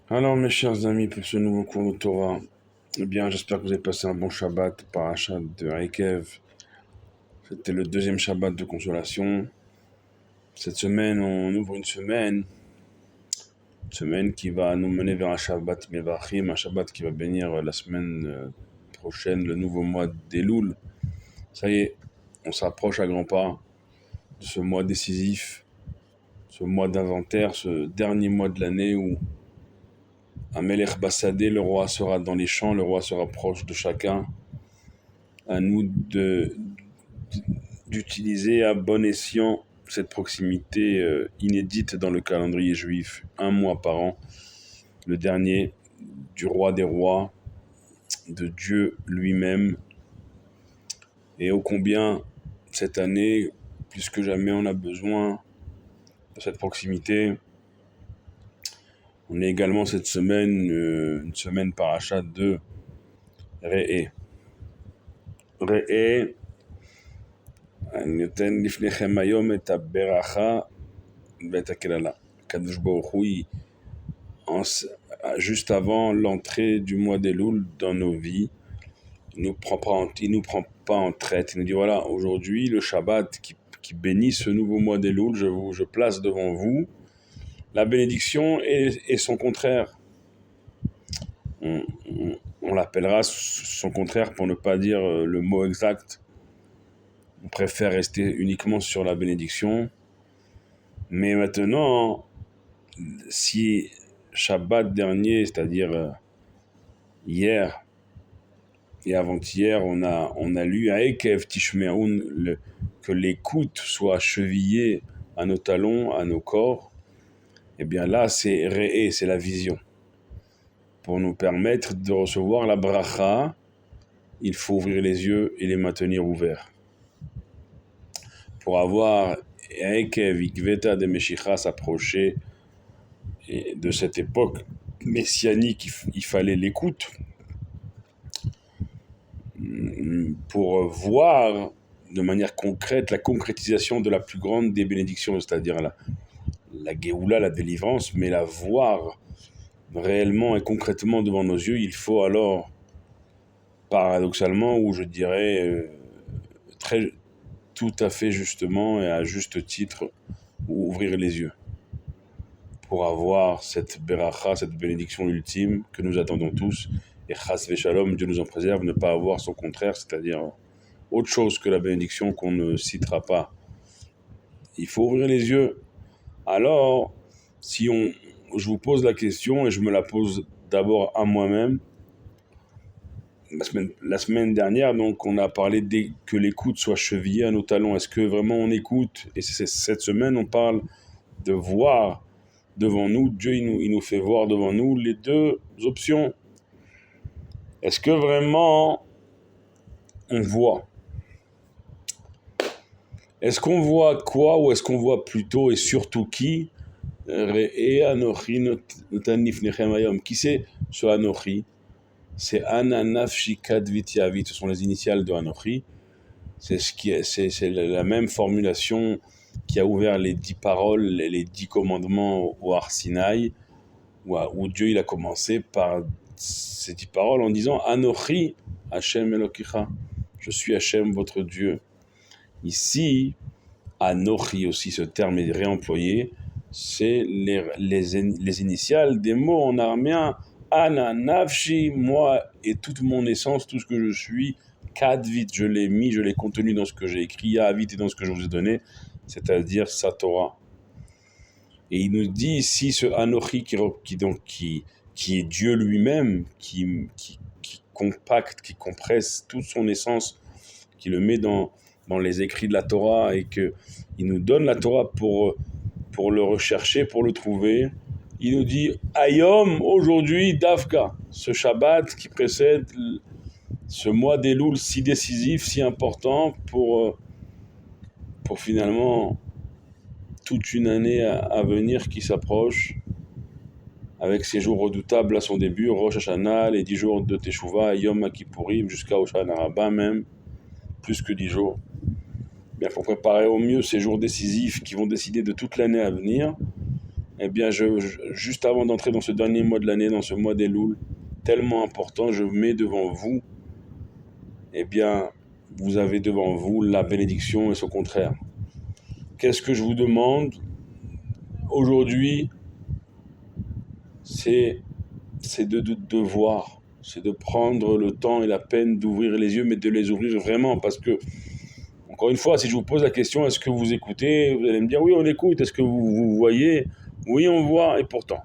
Alors mes chers amis, pour ce nouveau cours de Torah, eh bien j'espère que vous avez passé un bon Shabbat, parachat de Rekev. C'était le deuxième Shabbat de consolation. Cette semaine, on ouvre une semaine qui va nous mener vers un Shabbat Mevachim, un Shabbat qui va bénir la semaine prochaine, le nouveau mois d'Elul. Ça y est, on s'approche à grands pas de ce mois décisif, ce mois d'inventaire, ce dernier mois de l'année où Amelech Bassadé, le roi sera dans les champs, le roi sera proche de chacun. À nous d'utiliser à bon escient cette proximité inédite dans le calendrier juif, un mois par an, le dernier du roi des rois, de Dieu lui-même. Et ô combien cette année, plus que jamais, on a besoin de cette proximité. On est également cette semaine, une semaine parachat de Re'e. Re'e, אני נותן לפניכם היום את הברכה ואת הקללה. הקדוש ברוך הוא, juste avant l'entrée du mois d'Elul dans nos vies, il nous prend pas en traite. Il nous dit voilà, aujourd'hui, le Shabbat qui bénit ce nouveau mois d'Elul, je place devant vous la bénédiction et son contraire. On l'appellera son contraire pour ne pas dire le mot exact. On préfère rester uniquement sur la bénédiction. Mais maintenant, si Shabbat dernier, c'est-à-dire hier et avant-hier, on a lu à Ekev Tishmeoun que l'écoute soit chevillée à nos talons, à nos corps. Et bien là, c'est Re'e, c'est la vision. Pour nous permettre de recevoir la bracha, il faut ouvrir les yeux et les maintenir ouverts. Pour avoir Ekev Ikveta de Meshicha s'approcher de cette époque messianique, il fallait l'écoute pour voir de manière concrète la concrétisation de la plus grande des bénédictions, c'est-à-dire la Géoula, la délivrance, mais la voir réellement et concrètement devant nos yeux, il faut alors, paradoxalement, ou je dirais tout à fait justement et à juste titre, ouvrir les yeux pour avoir cette beracha, cette bénédiction ultime que nous attendons tous. Et chas v'shalom, Dieu nous en préserve, ne pas avoir son contraire, c'est-à-dire autre chose que la bénédiction qu'on ne citera pas. Il faut ouvrir les yeux. Alors, je vous pose la question et je me la pose d'abord à moi-même. La semaine dernière, donc, on a parlé que l'écoute soit chevillée à nos talons. Est-ce que vraiment on écoute? Et cette semaine, on parle de voir devant nous. Dieu, il nous fait voir devant nous les deux options. Est-ce que vraiment on voit? Est-ce qu'on voit quoi ou est-ce qu'on voit plutôt et surtout qui? Re'e Anochi notan lifnechem hayom. Qui c'est ce Anochi? C'est Ana Nafshi Kadvit Yavit. Ce sont les initiales de Anochi. C'est la même formulation qui a ouvert les 10 paroles, les 10 commandements au Har Sinaï, où Dieu il a commencé par ces 10 paroles en disant Anochi Hashem Elokicha. Je suis Hashem votre Dieu. Ici, Anochi aussi, ce terme est réemployé, c'est les initiales des mots en araméen Ana Nafshi, moi et toute mon essence, tout ce que je suis, Kadvit, je l'ai mis, je l'ai contenu dans ce que j'ai écrit, Yavit et dans ce que je vous ai donné, c'est-à-dire sa Torah. Et il nous dit ici ce Anochi qui est Dieu lui-même, qui compacte, qui compresse toute son essence, qui le met dans les écrits de la Torah et qu'il nous donne la Torah pour le rechercher, pour le trouver. Il nous dit Ayom, aujourd'hui, Davka, ce Shabbat qui précède ce mois d'Elul si décisif, si important pour finalement toute une année à venir qui s'approche, avec ces jours redoutables à son début, Rosh Hashanah, les 10 jours de Teshuvah, Yom Kippourim, jusqu'à Hoshana Rabbah même, plus que 10 jours. Bien, pour préparer au mieux ces jours décisifs qui vont décider de toute l'année à venir, Eh bien, juste avant d'entrer dans ce dernier mois de l'année, dans ce mois d'Elul, tellement important, je mets devant vous, eh bien, vous avez devant vous la bénédiction et son contraire. Qu'est-ce que je vous demande aujourd'hui? C'est de voir, c'est de prendre le temps et la peine d'ouvrir les yeux, mais de les ouvrir vraiment, parce que, encore une fois, si je vous pose la question, est-ce que vous écoutez? Vous allez me dire, oui, on écoute. Est-ce que vous voyez? Oui, on voit, et pourtant,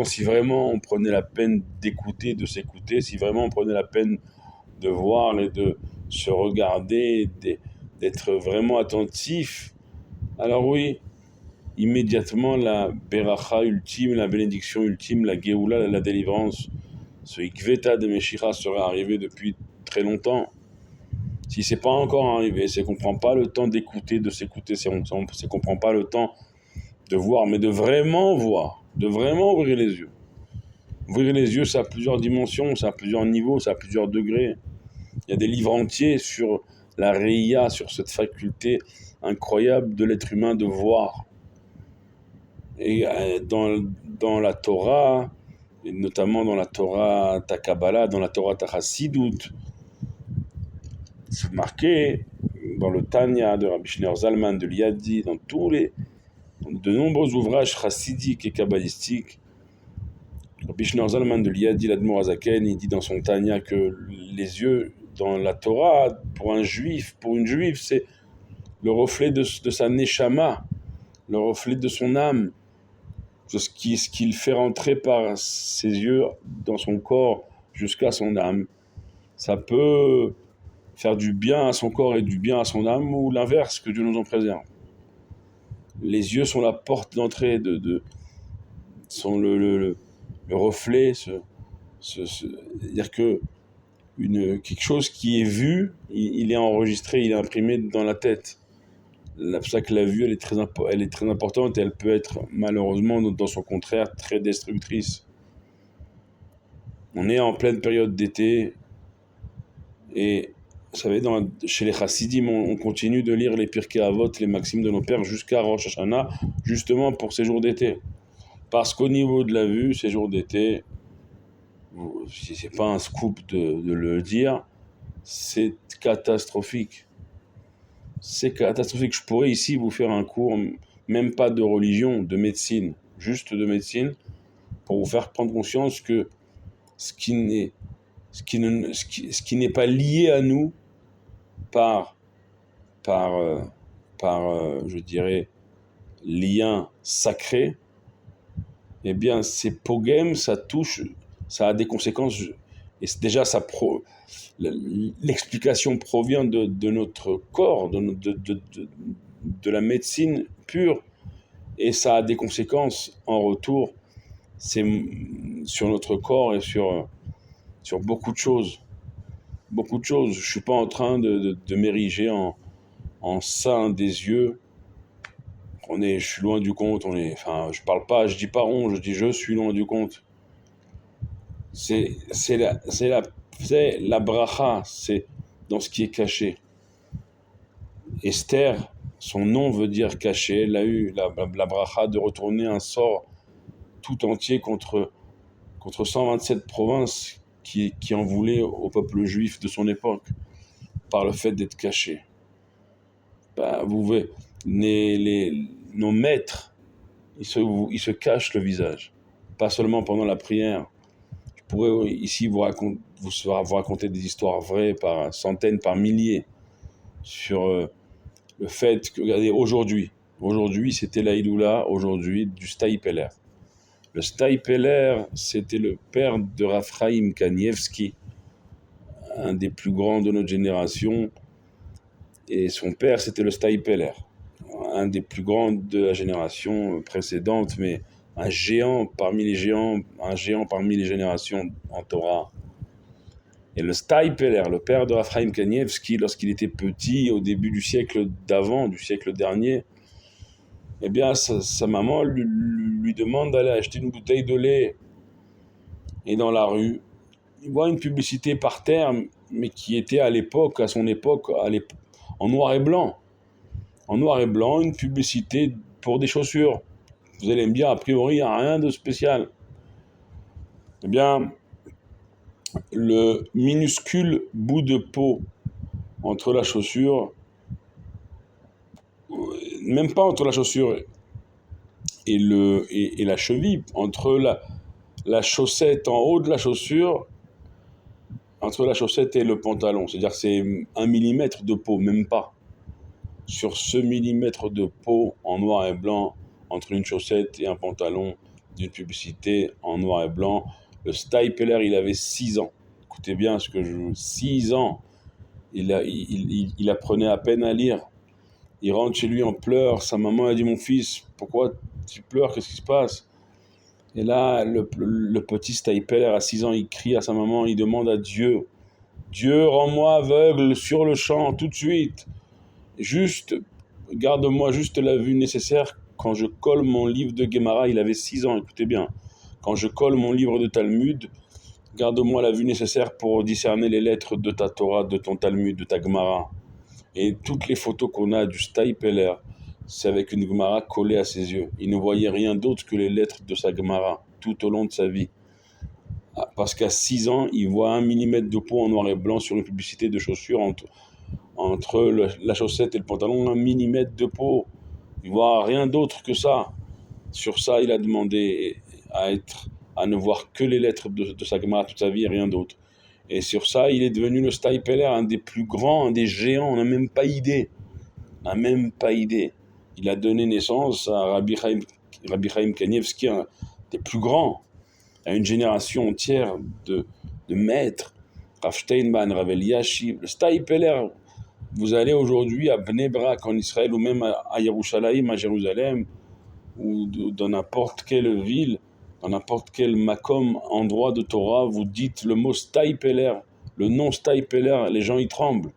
si vraiment on prenait la peine d'écouter, de s'écouter, si vraiment on prenait la peine de voir et de se regarder, d'être vraiment attentif, alors oui, immédiatement la beracha ultime, la bénédiction ultime, la geoula, la délivrance, ce ikveta de Meshicha serait arrivé depuis très longtemps. Si c'est pas encore arrivé, c'est qu'on prend pas le temps d'écouter, de s'écouter, c'est qu'on prend pas le temps de voir, mais de vraiment voir, de vraiment ouvrir les yeux. Ouvrir les yeux, ça a plusieurs dimensions, ça a plusieurs niveaux, ça a plusieurs degrés. Il y a des livres entiers sur la Reïa, sur cette faculté incroyable de l'être humain de voir. Et dans la Torah, et notamment dans la Torah Takabala, dans la Torah Tachasidut, c'est marqué dans le Tanya de Rabbi Shneur Zalman de Liadi, dans de nombreux ouvrages chassidiques et kabbalistiques. Rabbi Shneur Zalman de Liadi, l'Admor Azaken, il dit dans son Tanya que les yeux dans la Torah, pour un juif, pour une juive, c'est le reflet de sa neshama, le reflet de son âme, ce qu'il fait rentrer par ses yeux dans son corps jusqu'à son âme. Ça peut faire du bien à son corps et du bien à son âme, ou l'inverse, que Dieu nous en préserve. Les yeux sont la porte d'entrée, sont le reflet, c'est-à-dire que quelque chose qui est vu, il est enregistré, il est imprimé dans la tête. C'est pour ça que la vue, elle est très importante et elle peut être, malheureusement, dans son contraire, très destructrice. On est en pleine période d'été et, vous savez, chez les chassidim, on continue de lire les Pirkei Avot, les maximes de nos pères, jusqu'à Rosh Hashanah, justement pour ces jours d'été. Parce qu'au niveau de la vue, ces jours d'été, si c'est pas un scoop de le dire, c'est catastrophique. C'est catastrophique. Je pourrais ici vous faire un cours, même pas de religion, de médecine, juste de médecine, pour vous faire prendre conscience que ce qui n'est pas lié à nous par, je dirais, lien sacré, eh bien, c'est pogem, ça touche, ça a des conséquences. Et déjà, l'explication provient de notre corps, de la médecine pure, et ça a des conséquences en retour. C'est sur notre corps et sur beaucoup de choses. Beaucoup de choses. Je ne suis pas en train de m'ériger en saint des yeux. Je suis loin du compte. Je dis pas on, je dis je suis loin du compte. C'est la bracha, c'est dans ce qui est caché. Esther, son nom veut dire caché. Elle a eu la bracha de retourner un sort tout entier contre 127 provinces qui en voulaient au peuple juif de son époque, par le fait d'être caché. Vous voyez, nos maîtres, ils se cachent le visage, pas seulement pendant la prière. Je pourrais ici vous raconter des histoires vraies par centaines, par milliers, sur le fait que, regardez, aujourd'hui c'était la Hiloula, aujourd'hui, du Staïpeler. Le Staïpeler, c'était le père de Raphaïm Kanievski, un des plus grands de notre génération, et son père, c'était le Staïpeler, un des plus grands de la génération précédente, mais un géant parmi les générations en Torah. Et le Staïpeler, le père de Raphaïm Kanievski, lorsqu'il était petit, au début du siècle d'avant, du siècle dernier, eh bien, sa maman lui demande d'aller acheter une bouteille de lait. Et dans la rue, il voit une publicité par terre, mais qui était à son époque, en noir et blanc. En noir et blanc, une publicité pour des chaussures. Vous allez me dire, a priori, il n'y a rien de spécial. Eh bien, le minuscule bout de peau entre la chaussure, même pas entre la chaussure et la cheville, entre la chaussette en haut de la chaussure, entre la chaussette et le pantalon. C'est-à-dire que c'est 1 millimètre de peau, même pas. Sur ce millimètre de peau en noir et blanc, entre une chaussette et un pantalon d'une publicité en noir et blanc, le Steipeler, il avait 6 ans. Écoutez bien ce que je veux. 6 ans. Il apprenait à peine à lire. Il rentre chez lui en pleurs. Sa maman a dit, mon fils, pourquoi tu pleures? Qu'est-ce qui se passe? Et là, le petit Steipeler à 6 ans, il crie à sa maman, il demande à Dieu, Dieu, rends-moi aveugle sur le champ, tout de suite. Juste, garde-moi juste la vue nécessaire quand je colle mon livre de Gemara. Il avait 6 ans, écoutez bien. Quand je colle mon livre de Talmud, garde-moi la vue nécessaire pour discerner les lettres de ta Torah, de ton Talmud, de ta Gemara. Et toutes les photos qu'on a du Steipeler, c'est avec une Gemara collée à ses yeux. Il ne voyait rien d'autre que les lettres de sa Gemara tout au long de sa vie. Parce qu'à 6 ans, il voit 1 millimètre de peau en noir et blanc sur une publicité de chaussures entre la chaussette et le pantalon, 1 millimètre de peau. Il voit rien d'autre que ça. Sur ça, il a demandé à ne voir que les lettres de sa Gemara toute sa vie et rien d'autre. Et sur ça, il est devenu le Steipeler, un des plus grands, un des géants. On n'a même pas idée. On n'a même pas idée. Il a donné naissance à Rabbi Chaim Kanievski, un des plus grands, à une génération entière de maîtres. Rav Steinman, Rav Eliashiv, le Steipeler. Vous allez aujourd'hui à Bnei Brak en Israël ou même à Yerushalayim, à Jérusalem, ou dans n'importe quelle ville, dans n'importe quel makom, endroit de Torah, vous dites le mot Steipeler, le nom Steipeler, les gens y tremblent.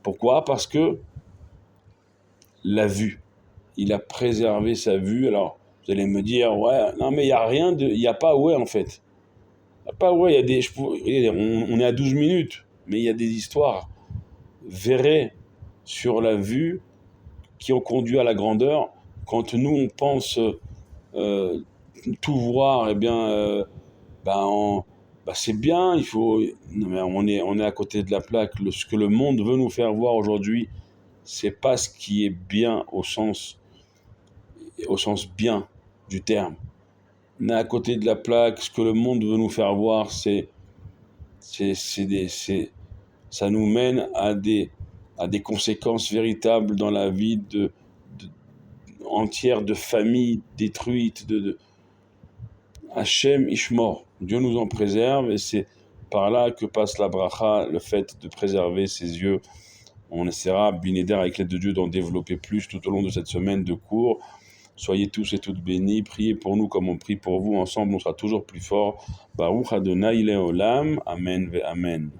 Pourquoi? Parce que la vue, il a préservé sa vue. Alors, vous allez me dire, ouais, non mais il n'y a rien il n'y a pas ouais en fait. Il n'y a pas ouais, on est à 12 minutes, mais il y a des histoires vraies sur la vue qui ont conduit à la grandeur. Quand nous, on pense tout voir, eh bien, c'est bien, il faut... Non, mais on est à côté de la plaque. Ce que le monde veut nous faire voir aujourd'hui, c'est pas ce qui est bien au sens bien du terme. On est à côté de la plaque. Ce que le monde veut nous faire voir, ça nous mène à des conséquences véritables dans la vie entière de familles détruites, Hachem Ishmor. Dieu nous en préserve et c'est par là que passe la bracha, le fait de préserver ses yeux. On essaiera, Binéder, avec l'aide de Dieu, d'en développer plus tout au long de cette semaine de cours. Soyez tous et toutes bénis, priez pour nous comme on prie pour vous. Ensemble, on sera toujours plus forts. Baruch Adonai Leolam. Amen ve Amen.